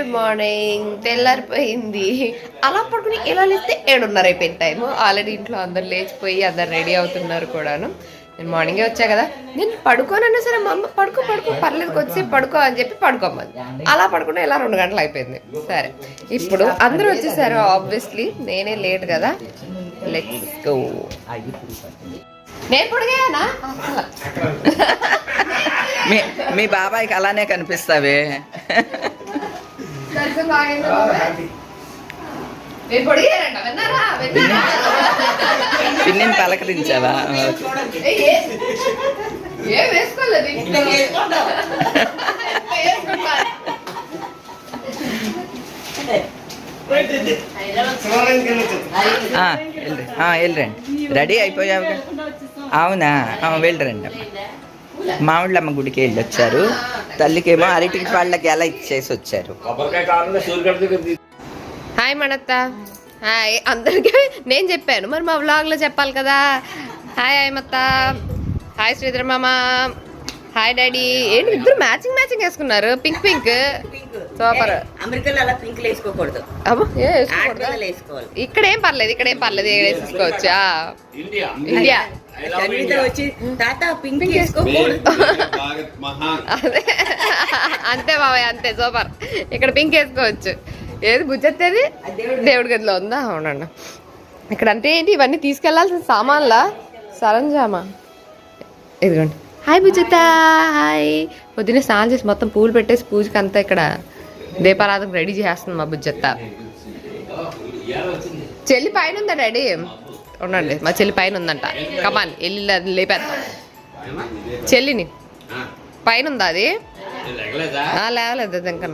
Good morning. తెల్లారిపోయింది. అలా పడుకుని ఎలా లేస్తే 7:30 అయిపోయింది టైము. ఆల్రెడీ ఇంట్లో అందరు లేచిపోయి అందరు రెడీ అవుతున్నారు కూడాను. నేను మార్నింగే వచ్చా కదా, నేను పడుకోనన్నా సరే మా అమ్మ పడుకో పర్లేదు కొద్దిసేపు పడుకో అని చెప్పి పడుకోమని. అలా పడుకుంటే ఇలా 2 గంటలు అయిపోయింది. సరే ఇప్పుడు అందరూ వచ్చేసారు. ఆబ్వియస్లీ నేనే లేట్ కదా. Let's go. నేను పొడిగానా? మీ బాబాయ్కి అలానే కనిపిస్తావే. పిన్నిని పలకరించావా? వెళ్ళరండి. రెడీ అయిపోయావు. అవునా? వెళ్ళరండి. మామిళ్ళమ్మ గుడికి వెళ్ళొచ్చారు. తల్లికేమో అరటి వాళ్ళకి ఎలా ఇచ్చేసి వచ్చారు. హాయ్ మనత్త. హాయ్ అందరికీ నేను చెప్పాను, మరి మా వ్లాగ్లో చెప్పాలి కదా. హాయ్ అయ్యమత్త. హాయ్ శ్రీధర్ మామ. Hi daddy. ఏంటి ఇద్దరు మ్యాచింగ్ వేసుకున్నారు. Pink super. అమెరికాలో అలా పింక్ వేసుకోకూడదు. ఇక్కడ ఏం పర్లేదు వేసుకోవచ్చా? ఇండియా వచ్చి తాత పింక్ వేసుకోకూడదు. అదే అంతే బాబాయ్, అంతే సూపర్. ఇక్కడ పింక్ వేసుకోవచ్చు. ఏది బుజ్జెత్తేది దేవుడి గదిలో ఉందా? అవునండి. ఇక్కడ అంటే ఏంటి, ఇవన్నీ తీసుకెళ్లాల్సిన సామాన్లా సరంజామా. ఇదిగోండి. హాయ్ బుజ్జెత్త. హాయ్. పొద్దున్నే స్నానం చేసి మొత్తం పూలు పెట్టేసి పూజకి అంతా ఇక్కడ దీపారాధన రెడీ చేస్తుంది మా బుజ్జెత్త. చెల్లి పైన ఉందా డాడీ? ఉండండి, మా చెల్లి పైన ఉందంట. కమాన్ వెళ్ళి లేపేద్దాం చెల్లిని. పైన ఉందా అది? లేవలేదు ఇంకా.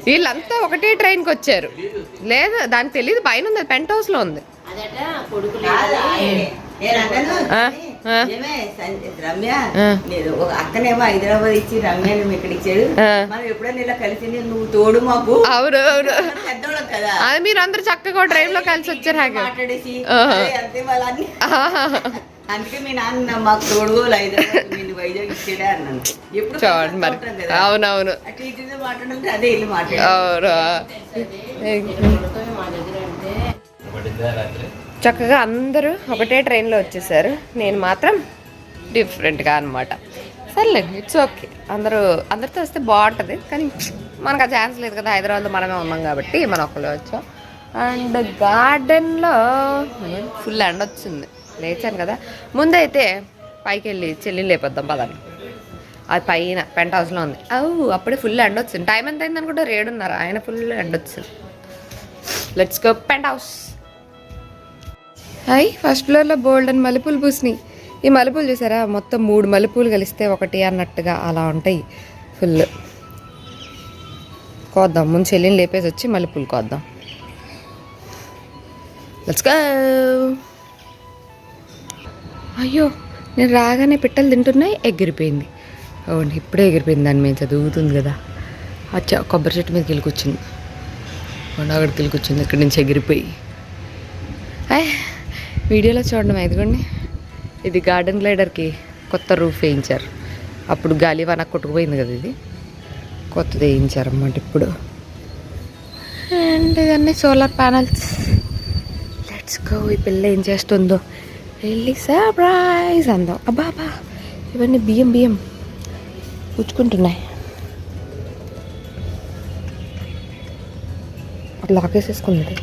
వీళ్ళంతా ఒకటే ట్రైన్కి వచ్చారు. లేదు దానికి తెలియదు, పైన ఉంది. పెంట్ హౌస్ లో ఉంది. అక్కనేమో హైదరాబాద్ ఇచ్చి రమ్యని ఇక్కడ ఇచ్చాడు. మనం ఎప్పుడైనా ఇలా కలిసి నువ్వు తోడు మాకు. అవును పెద్దోళ్ళం కదా, అది మీరు అందరు చక్కగా ట్రైన్ లో కలిసి వచ్చారు. మాట్లాడేసి అందుకే మీ నాన్న మాకు తోడుగోలు వైజాగ్ ఇచ్చాడే అన్నాను. ఎప్పుడు చూడండి మరి. అవునవును మాట్లాడాలంటే అదే వెళ్ళి మాట్లాడారు. చక్కగా అందరూ ఒకటే ట్రైన్లో వచ్చేసారు. నేను మాత్రం డిఫరెంట్గా అనమాట. సర్లే, ఇట్స్ ఓకే. అందరితో వస్తే బాగుంటుంది, కానీ మనకు ఆ ఛాన్స్ లేదు కదా. హైదరాబాద్లో మనమే ఉన్నాం కాబట్టి మనం ఒక్కళ్ళే వచ్చాం. అండ్ గార్డెన్లో ఫుల్ ఎండ వచ్చింది. లేచాను కదా, ముందైతే పైకి వెళ్ళి చెల్లిని లేపొద్దాం పదండి. అది పైన పెంట్ హౌస్లో ఉంది. అప్పుడే ఫుల్ ఎండ వచ్చింది. టైం ఎంత అయింది అనుకుంటే 7:30. ఆయన ఫుల్ ఎండ వచ్చింది. Let's go penthouse. Hi. First ఫ్లోర్లో బోల్డ్ అని మల్లెపూలు పూసినాయి. ఈ మల్లెపూలు చూసారా, మొత్తం 3 మల్లెపూలు కలిస్తే ఒకటి అన్నట్టుగా అలా ఉంటాయి. ఫుల్ కోద్దాం. ముందు చెల్లిని లేపేసి వచ్చి మల్లెపూలు కోద్దాం. Let's go. అయ్యో, నేను రాగానే పిట్టలు తింటున్నాయి. ఎగిరిపోయింది. అవును, ఇప్పుడే ఎగిరిపోయింది. దాని మీద చదువుతుంది కదా. అచ్చా, కొబ్బరి చెట్టు మీదకి వెళ్ళి కూర్చుంది. అక్కడికి వెళ్ళి కూర్చుంది. ఇక్కడి నుంచి ఎగిరిపోయి. వీడియోలో చూడడం. ఇదిగోండి, ఇది గార్డెన్ గ్లైడర్కి కొత్త రూఫ్ వేయించారు. అప్పుడు గాలి వాన కొట్టుకుపోయింది కదా, ఇది కొత్తది వేయించారు అన్నమాట ఇప్పుడు. అండ్ ఇవన్నీ సోలార్ ప్యానల్స్. Let's go. ఈ పిల్ల ఏం చేస్తుందో వెళ్ళి సర్ప్రైజ్ అందాం. అబ్బా ఇవన్నీ బియ్యం పుచ్చుకుంటున్నాయి. లాక్ వేసేసుకున్నాడు.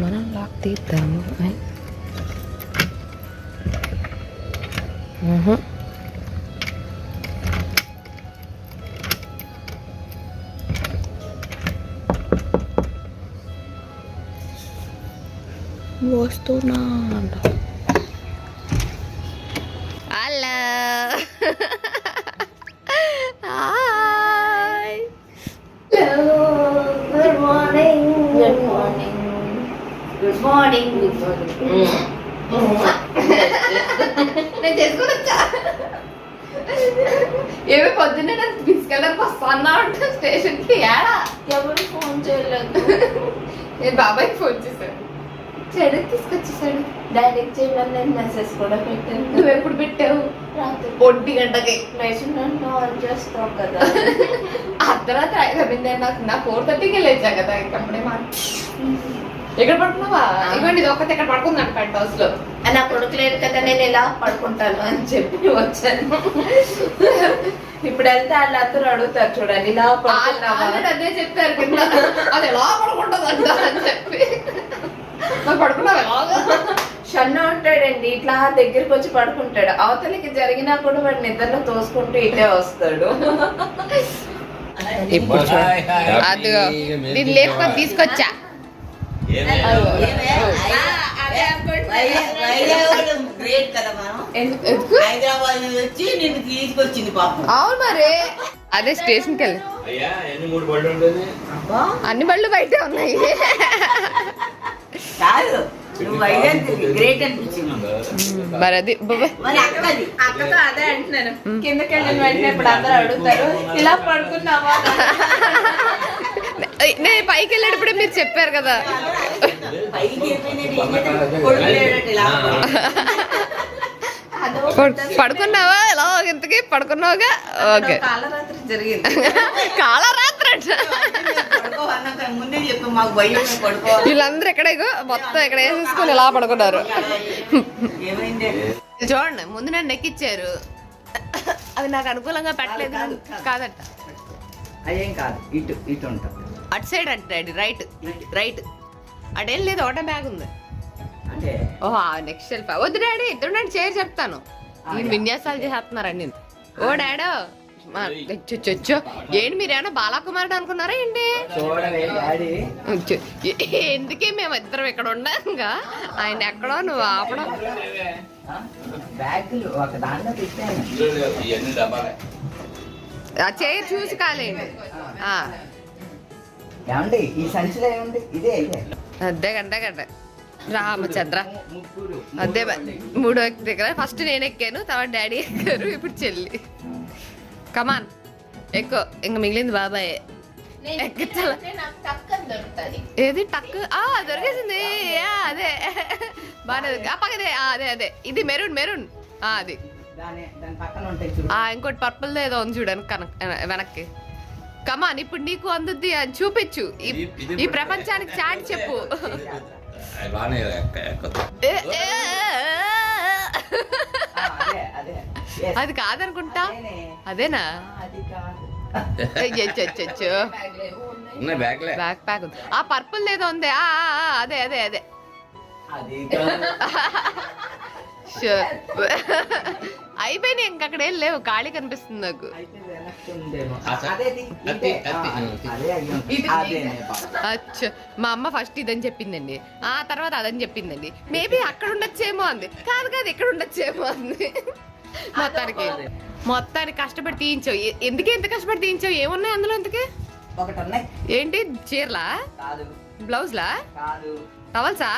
మనం లాక్ తీద్దాము. వస్తున్నా అంట. హలో. హాయ్. Good morning. నేను చేసుకుని వచ్చా. ఏమి పొద్దున్నే నన్ను తీసుకెళ్ళడానికి వస్తాను అంటే స్టేషన్కి. ఏడా ఎవరు ఫోన్ చేయలేదు. నేను బాబాయ్కి ఫోన్ చేశాను. తెచ్చిచ్చాడు, తీసుకొచ్చేసాడు. డాడీకి చేయమని నేను మెసేజ్ కూడా పెట్టాను. నువ్వు ఎప్పుడు పెట్టావు? రాత్రి 1 గంటకి. లేచి నన్ను ఆన్ చేస్తావు కదా. అర్ధరాత్రి 5 నా 4:30కి లేచా కదా. ఇంకప్పుడే ఎక్కడ పడుకున్నావా? ఇవ్వండి, ఇది ఒక్కటి ఇక్కడ పడుకుందంట పెంట్ హౌస్ లో. నా కొడుకు లేదు కదా, నేను ఇలా పడుకుంటాను అని చెప్పి వచ్చాను. ఇప్పుడు వెళ్తే వాళ్ళందరూ అడుగుతారు చూడండి, ఇలా ఆల్రెడీ అదే చెప్పారు కింద, అది ఎలా పడుకుంటుందంట అని చెప్పి. నాకు పడుకున్నావు ఎలాగా? షన్ను ఉంటాడండి, ఇట్లా దగ్గరికి వచ్చి పడుకుంటాడు. అవతలికి జరిగినా కూడా వాడు నిద్రలో తోసుకుంటూ ఇటే వస్తాడు. ఇప్పుడు అదిగో నేను లేకపోతే తీసుకొచ్చా. గ్రేట్ కదా మనం. హైదరాబాద్ నుంచి వచ్చి నేను తీసుకొచ్చింది పాపం. అవును మరి, అదే స్టేషన్కి వెళ్ళి అన్ని బళ్ళు బయటే ఉన్నాయి. కాదు, నువ్వు వైజాగ్ గ్రేట్ అనిపించింది. మరి అది మరి అక్కతో అదే అంటున్నాను. కిందకి వెళ్ళిన వెంటనే ఇప్పుడు అందరూ అడుగుతారు, ఇలా పడుకున్నావా? నేను పైకి వెళ్ళేటప్పుడే మీరు చెప్పారు కదా. పడుకున్నావా ఎలా? ఇంతకీ పడుకున్నావుగా? ఓకే, కాలరాత్రి జరిగింది. కాలరాత్రి అంట. ముందే చెప్పు, మాకు భయం పడుకో. వీళ్ళందరూ ఎక్కడ మొత్తం ఇక్కడ వేసేసుకొని ఇలా పడుకున్నారు. ఏమైంది? చూడండి, ముందు నన్ను ఎక్కిచ్చారు, అది నాకు అనుకూలంగా పెట్టలేదు. కాదట, అదేం కాదు, ఇటు ఇటు ఉంటుంది. అటు సైడ్ అంటే డాడీ, రైట్ రైట్. అటేం లేదు, ఒకటే బ్యాగ్ ఉంది. అంటే ఓహో, నెక్స్ట్ షెల్ఫ్. వద్దు డాడీ, ఇద్దరు నేను చైర్ చెప్తాను. నేను విన్యాసాలు చేసేస్తున్నారండి. ఓ డాడో, చొచ్చో ఏంటి మీరేమన్నా బాలకుమారుడు అనుకున్నారా ఏంటి? ఎందుకే మేము ఇద్దరం ఇక్కడ ఉండగా ఆయన ఎక్కడో నువ్వు ఆపడం. ఆ చైర్ చూసి కాలేండి. ఈ సంచిలో ఏముంది? ఇదే ఇదే అదే గంట గంట రామచంద్ర. అదే 3వ వ్యక్తి దగ్గర ఫస్ట్ నేను ఎక్కాను, తర్వాత డాడీ ఎక్కారు, ఇప్పుడు చెల్లి. కమాన్ ఎక్కువ, ఇంక మిగిలింది బాబాయ్. ఏది టక్? దొరికేసింది. అదే బాగా పక్కదే. అదే అదే, ఇది మెరూన్ మెరూన్. అది ఇంకోటి పర్పుల్ ఏదో ఉంది చూడని వెనక్కి. కమాన్, ఇప్పుడు నీకు అందుద్ది అని చూపించు, ఈ ప్రపంచానికి చాటి చెప్పు. అది కాదనుకుంటా. అదేనా? బ్యాక్ ప్యాక్ ఉంది. ఆ పర్పుల్ ఏదో ఉంది. అదే అదే అదే. అయిపోయినాయి, ఇంకక్కడ ఏం లేవు, ఖాళీ కనిపిస్తుంది నాకు. అచ్చా, మా అమ్మ ఫస్ట్ ఇదని చెప్పిందండి, ఆ తర్వాత అదని చెప్పిందండి. మేబీ అక్కడ ఉండొచ్చేమో అంది. కాదు కాదు, ఇక్కడ ఉండొచ్చేమో అంది. మొత్తానికి కష్టపడి తీయించావు. ఎందుకే ఎంత కష్టపడి తీయించావు? ఏమున్నాయి అందులో? ఇంతకే ఏంటి? చీరలా? బ్లౌజ్లా? టవల్సా?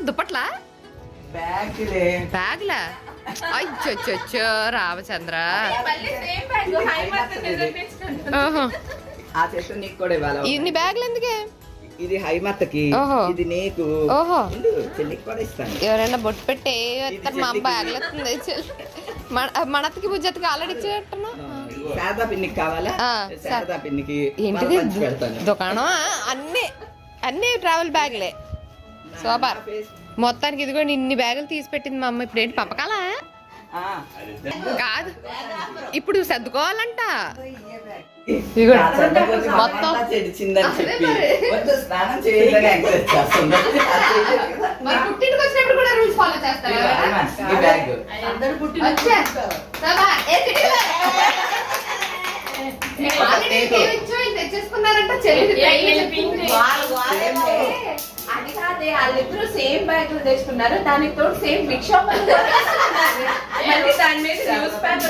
దుప్పట్లా? బ్యాగ్లా? అచ్చో రామచంద్ర. ఇన్ని బ్యాగ్లు ఎందుకే? ఇది హైమత్తకి, ఇది నీకు, చెల్లికి కూడా ఇస్తాను. ఎవరైనా బొట్టు పెట్టి మా బ్యాగ్లు వస్తుంది. మనతకి బుజ్జతకి ఆల్రెడీ ఇచ్చేటట్టున్నా. శారదా పిన్నికి కావాలా? శారదా పిన్నికి ఏంటిది దుకాణం? అన్ని ట్రావెల్ బ్యాగ్లే. సూపర్. మొత్తానికి ఇది కూడా ఇన్ని బ్యాగులు తీసి పెట్టింది మా అమ్మ. ఇప్పుడు ఏంటి పంపకాలా? కాదు, ఇప్పుడు సర్దుకోవాలంట. మొత్తం పుట్టింటికి వచ్చినప్పుడు కూడా రూల్స్ ఫాలో చేస్తారు. తెచ్చేసుకున్నారంట. అది కాదే, వాళ్ళిద్దరూ సేమ్ బ్యాగ్ తెచ్చుకున్నారు, దానికి తోడు సేమ్ బిగ్ షాప్. దాని మీద న్యూస్ పేపర్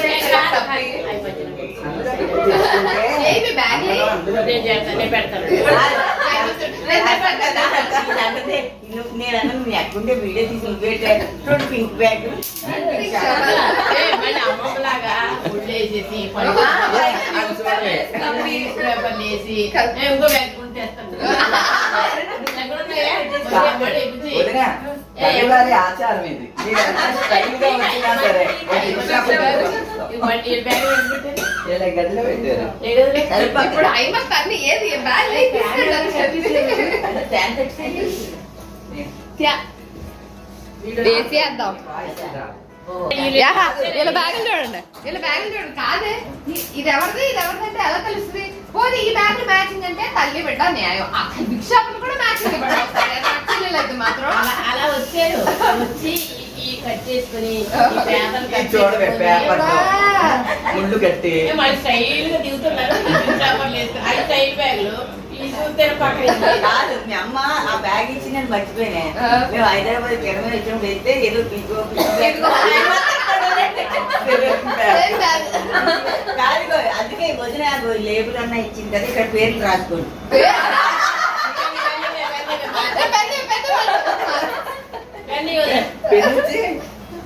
నేను ఎక్కడుంటే వీడియో తీసుకుని పింక్ బ్యాగ్ అమ్మలాగా వేసేసి ఇంకో బ్యాగ్ రోజువారీ ఆచారం ఇది. మీరు ఎంత స్టైల్ గా వచ్చినా సరే ఒక ఇన్స్టా ఫోటో వస్తాం. ఇలా గదిలో పెట్టారు. ఇప్పుడు ఐమత్ అన్ని ఏది బ్యాగ్ వేసేద్దాం. వీళ్ళ బ్యాగులు చూడండి, వీళ్ళ బ్యాగులు చూడండి. కాదే ఇది ఎవరిది అంటే ఎలా తెలుస్తుంది? పోనీ ఈ బ్యాగులు మ్యాచింగ్ అంటే తల్లి బిడ్డ న్యాయం. బిగ్ షాపులు కూడా మ్యాచింగ్ అయితే మాత్రం అలా వచ్చారు. వచ్చి ఈ కట్ చేసుకుని చూడవే పేపర్ ముళ్ళు కట్టి మళ్ళీ స్టైల్ గా దిగుతున్నారు. అది స్టైల్ బ్యాగులు ఈ చూస్తేనే పక్కన కాదు మీ అమ్మ ఆ బ్యాగ్ ఇచ్చి నేను మర్చిపోయినా. మేము హైదరాబాద్ కిరమే వచ్చినప్పుడు వెళ్తే ఏదో కాదు అందుకే వదిన లేబుల్ అన్న ఇచ్చింది కదా, ఇక్కడ పేర్లు రాసుకోండి.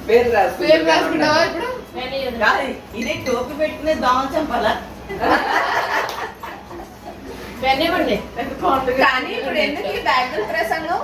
పేరు రాసుకుంటావా ఇప్పుడు? కాదు ఇదే టోపీ పెట్టుకునే దోమ చంపాలా? పెన్నివ్వండి. కానీ ఇప్పుడు ఎందుకు ఈ బ్యాగుల ప్రసంగం?